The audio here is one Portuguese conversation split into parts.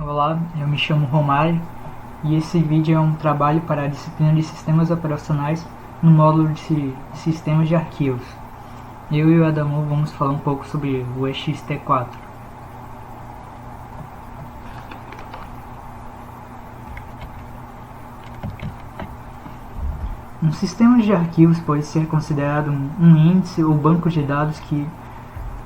Olá, eu me chamo Romário e esse vídeo é um trabalho para a disciplina de Sistemas Operacionais no módulo de Sistemas de Arquivos. Eu e o Adamu vamos falar um pouco sobre o ext4. Um sistema de arquivos pode ser considerado um índice ou banco de dados que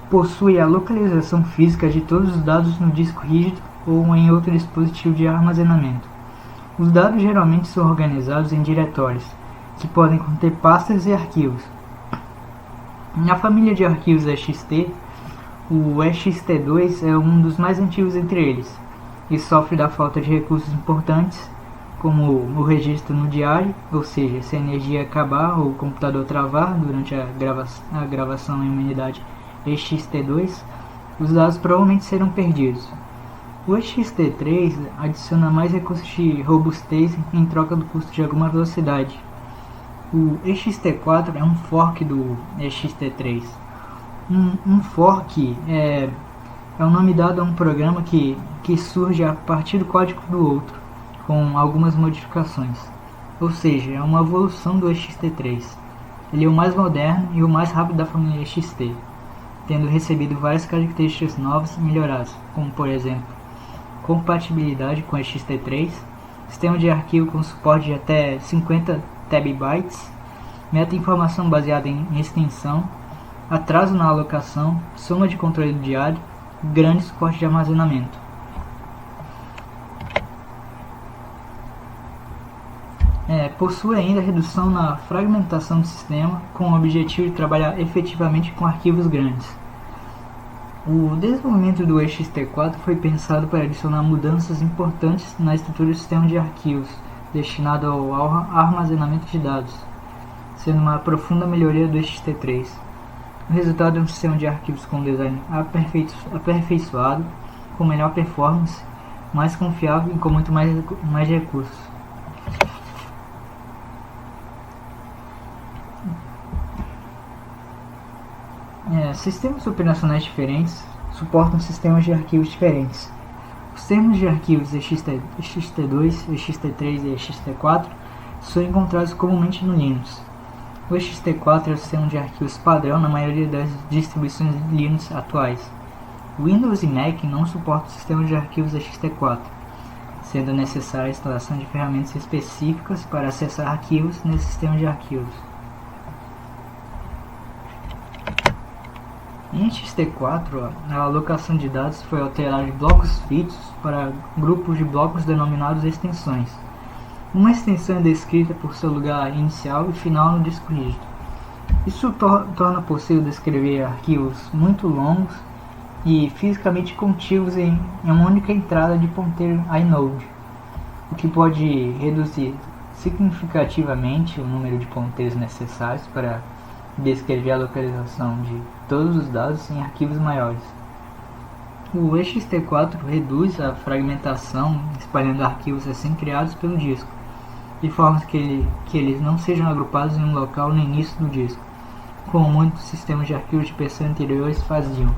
possui a localização física de todos os dados no disco rígido ou em outro dispositivo de armazenamento. Os dados geralmente são organizados em diretórios, que podem conter pastas e arquivos. Na família de arquivos ext, o ext2 é um dos mais antigos entre eles, e sofre da falta de recursos importantes, como o registro no diário, ou seja, se a energia acabar ou o computador travar durante a gravação em uma unidade ext2, os dados provavelmente serão perdidos. O ext3 adiciona mais recursos de robustez em troca do custo de alguma velocidade. O ext4 é um fork do ext3. Um fork é o nome dado a um programa que surge a partir do código do outro, com algumas modificações. Ou seja, é uma evolução do ext3. Ele é o mais moderno e o mais rápido da família ext, tendo recebido várias características novas e melhoradas, como por exemplo, compatibilidade com ext3, sistema de arquivo com suporte de até 50 TB, meta-informação baseada em extensão, atraso na alocação, soma de controle diário, grande suporte de armazenamento. Possui ainda redução na fragmentação do sistema, com o objetivo de trabalhar efetivamente com arquivos grandes. O desenvolvimento do ext4 foi pensado para adicionar mudanças importantes na estrutura do sistema de arquivos, destinado ao armazenamento de dados, sendo uma profunda melhoria do ext3. O resultado é um sistema de arquivos com design aperfeiçoado, com melhor performance, mais confiável e com muito mais recursos. Sistemas operacionais diferentes suportam sistemas de arquivos diferentes. Os sistemas de arquivos ext2, ext3 e ext4 são encontrados comumente no Linux. O ext4 é o sistema de arquivos padrão na maioria das distribuições Linux atuais. Windows e Mac não suportam sistemas de arquivos ext4, sendo necessária a instalação de ferramentas específicas para acessar arquivos nesse sistema de arquivos. Em ext4, a alocação de dados foi alterada de blocos fixos para grupos de blocos denominados extensões. Uma extensão é descrita por seu lugar inicial e final no disco rígido. Isso torna possível descrever arquivos muito longos e fisicamente contíguos em uma única entrada de ponteiro inode, o que pode reduzir significativamente o número de ponteiros necessários para descrever a localização de todos os dados em arquivos maiores. O ext4 reduz a fragmentação, espalhando arquivos recém-criados pelo disco, de forma que eles não sejam agrupados em um local no início do disco, como muitos sistemas de arquivos de PC anteriores faziam.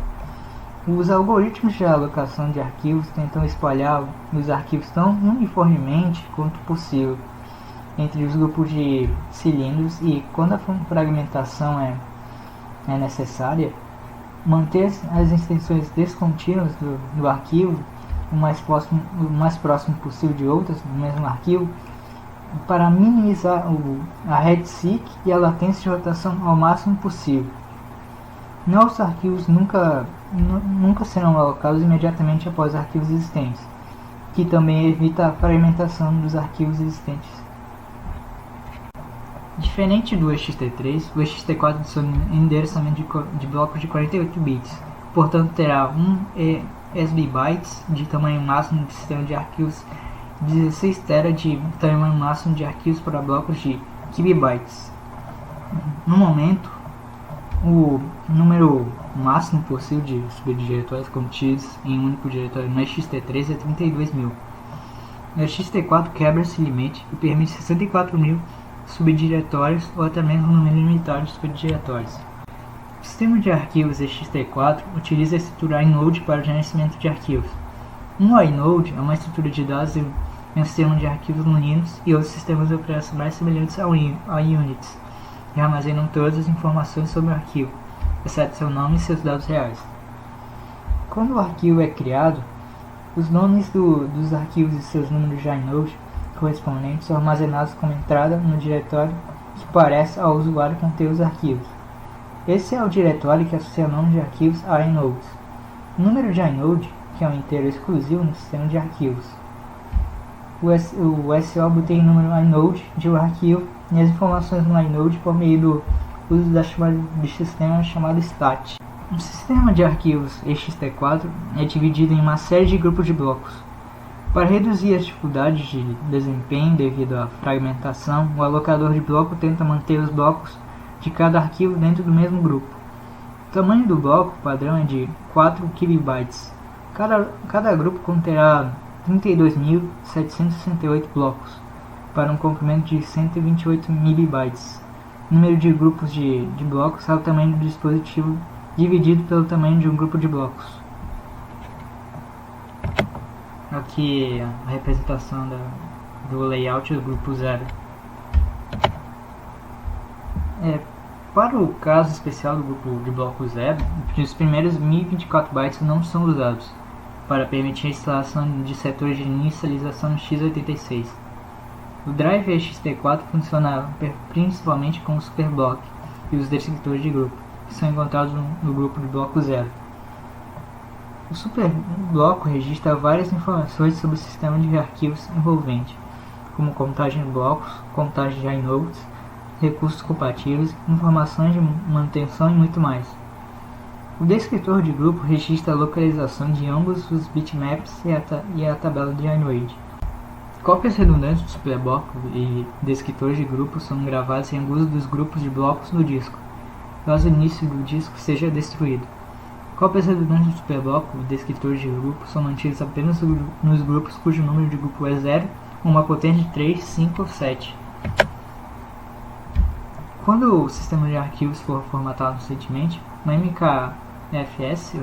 Os algoritmos de alocação de arquivos tentam espalhar os arquivos tão uniformemente quanto possível entre os grupos de cilindros e, quando a fragmentação é necessária, manter as extensões descontínuas do arquivo o mais próximo possível de outras do mesmo arquivo, para minimizar a head-seek e a latência de rotação ao máximo possível. Novos arquivos nunca serão alocados imediatamente após arquivos existentes, que também evita a fragmentação dos arquivos existentes. Diferente do ext3, o ext4 adiciona endereçamento de blocos de 48 bits, portanto terá 1 SB-bytes de tamanho máximo do sistema de arquivos, 16 TB de tamanho máximo de arquivos para blocos de KB-bytes. No momento, o número máximo possível de subdiretórios contidos em um único diretório no ext3 é 32.000. O ext4 quebra esse limite e permite 64.000 subdiretórios ou até mesmo um número limitado de subdiretórios. O sistema de arquivos ext4 utiliza a estrutura inode para o gerenciamento de arquivos. Um inode é uma estrutura de dados em um sistema de arquivos no Linux e outros sistemas operacionais semelhantes ao Unix, que armazenam todas as informações sobre o arquivo, exceto seu nome e seus dados reais. Quando o arquivo é criado, os nomes dos arquivos e seus números de inode correspondentes são armazenados como entrada no diretório que parece ao usuário conter os arquivos. Esse é o diretório que associa o nome de arquivos a inodes. O número de inode, que é um inteiro exclusivo no sistema de arquivos. O SO obtém o número inode de um arquivo e as informações no inode por meio do uso da chamada de sistema chamado stat. Um sistema de arquivos ext4 é dividido em uma série de grupos de blocos. Para reduzir as dificuldades de desempenho devido à fragmentação, o alocador de bloco tenta manter os blocos de cada arquivo dentro do mesmo grupo. O tamanho do bloco padrão é de 4 KB. Cada grupo conterá 32.768 blocos, para um comprimento de 128 MB. O número de grupos de blocos é o tamanho do dispositivo dividido pelo tamanho de um grupo de blocos. Aqui a representação do layout do grupo 0. Para o caso especial do grupo de bloco 0, os primeiros 1024 bytes não são usados para permitir a instalação de setores de inicialização no x86. O drive ext4 funciona principalmente com o superblock e os descritores de grupo, que são encontrados no grupo de bloco 0. O superbloco registra várias informações sobre o sistema de arquivos envolvente, como contagem de blocos, contagem de inodes, recursos compatíveis, informações de manutenção e muito mais. O descritor de grupo registra a localização de ambos os bitmaps e a tabela de inode. Cópias redundantes do superbloco e descritores de grupo são gravadas em alguns dos grupos de blocos no disco, caso o início do disco seja destruído. Cópias redundantes do superbloco e descritores de grupo são mantidas apenas nos grupos cujo número de grupo é 0 ou uma potência de 3, 5 ou 7. Quando o sistema de arquivos for formatado recentemente, o MKFS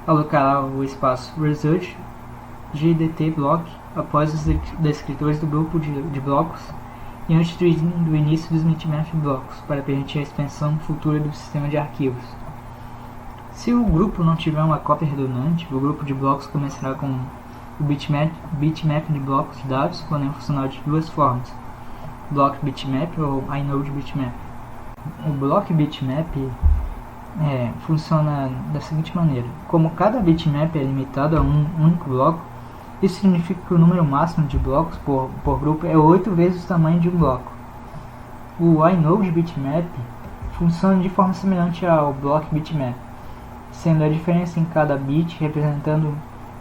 alocará o espaço Result GDT block após os descritores do grupo de blocos e antes do início dos bitmap blocos, para permitir a expansão futura do sistema de arquivos. Se o grupo não tiver uma cópia redundante, o grupo de blocos começará com o bitmap de blocos de dados, podendo funcionar de duas formas: block bitmap ou inode bitmap. O block bitmap funciona da seguinte maneira: como cada bitmap é limitado a um único bloco, isso significa que o número máximo de blocos por grupo é 8 vezes o tamanho de um bloco. O inode bitmap funciona de forma semelhante ao block bitmap, sendo a diferença em cada bit representando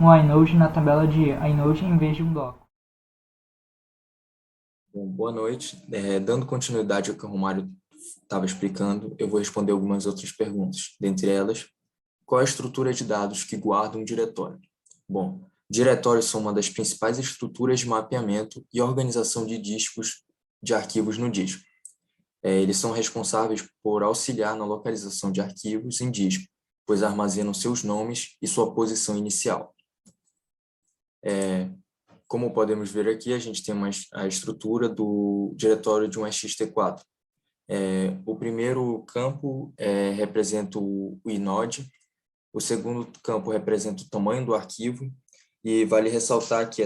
um inode na tabela de inode em vez de um bloco. Bom, boa noite. Dando continuidade ao que o Romário estava explicando, eu vou responder algumas outras perguntas. Dentre elas, qual é a estrutura de dados que guarda um diretório? Bom, diretórios são uma das principais estruturas de mapeamento e organização de discos de arquivos no disco. Eles são responsáveis por auxiliar na localização de arquivos em disco, pois armazenam seus nomes e sua posição inicial. Como podemos ver aqui, a gente tem a estrutura do diretório de um ext4. O primeiro campo representa o inode, o segundo campo representa o tamanho do arquivo, e vale ressaltar que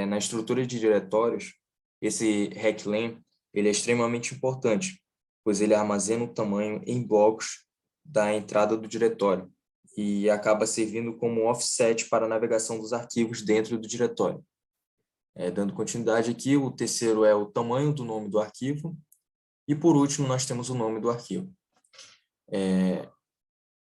na estrutura de diretórios, esse reclen ele é extremamente importante, pois ele armazena o tamanho em blocos da entrada do diretório e acaba servindo como offset para a navegação dos arquivos dentro do diretório. Dando continuidade aqui, o terceiro é o tamanho do nome do arquivo, e por último nós temos o nome do arquivo.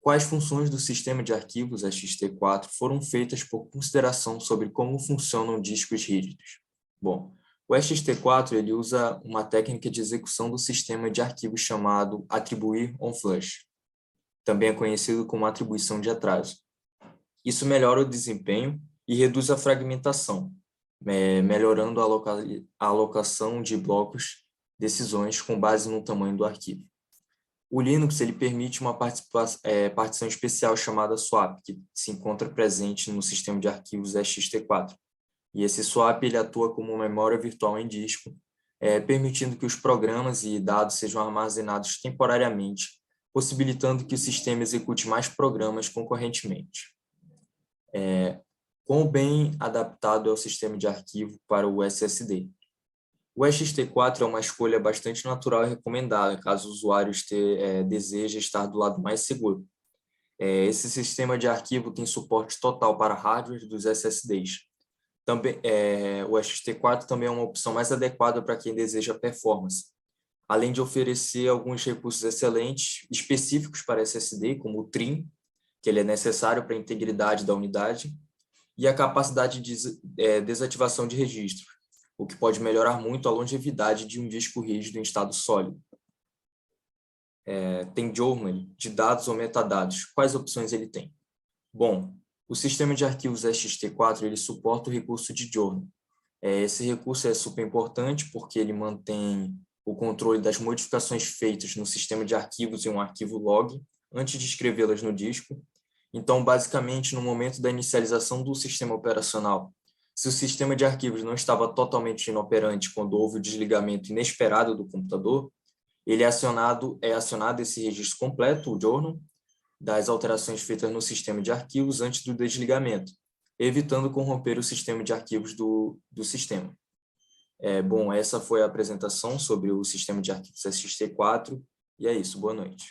Quais funções do sistema de arquivos ext4 foram feitas por consideração sobre como funcionam discos rígidos? Bom, o ext4 ele usa uma técnica de execução do sistema de arquivos chamado atribuir on flush, também é conhecido como atribuição de atraso. Isso melhora o desempenho e reduz a fragmentação, melhorando a alocação de blocos decisões com base no tamanho do arquivo. O Linux ele permite uma partição especial chamada swap, que se encontra presente no sistema de arquivos ext4. E esse swap ele atua como memória virtual em disco, permitindo que os programas e dados sejam armazenados temporariamente, possibilitando que o sistema execute mais programas concorrentemente. Quão bem adaptado é o sistema de arquivo para o SSD? O ext4 é uma escolha bastante natural e recomendada, caso o usuário deseje estar do lado mais seguro. Esse sistema de arquivo tem suporte total para hardware dos SSDs. Também, o ext4 também é uma opção mais adequada para quem deseja performance, além de oferecer alguns recursos excelentes, específicos para SSD, como o trim, que ele é necessário para a integridade da unidade, e a capacidade de desativação de registro, o que pode melhorar muito a longevidade de um disco rígido em estado sólido. Tem journal de dados ou metadados. Quais opções ele tem? Bom, o sistema de arquivos ext4 ele suporta o recurso de journal. Esse recurso é super importante porque ele mantém o controle das modificações feitas no sistema de arquivos em um arquivo log antes de escrevê-las no disco. Então, basicamente, no momento da inicialização do sistema operacional, se o sistema de arquivos não estava totalmente inoperante quando houve o desligamento inesperado do computador, é acionado esse registro completo, o journal, das alterações feitas no sistema de arquivos antes do desligamento, evitando corromper o sistema de arquivos do sistema. Bom, essa foi a apresentação sobre o sistema de arquivos ext4, e é isso, boa noite.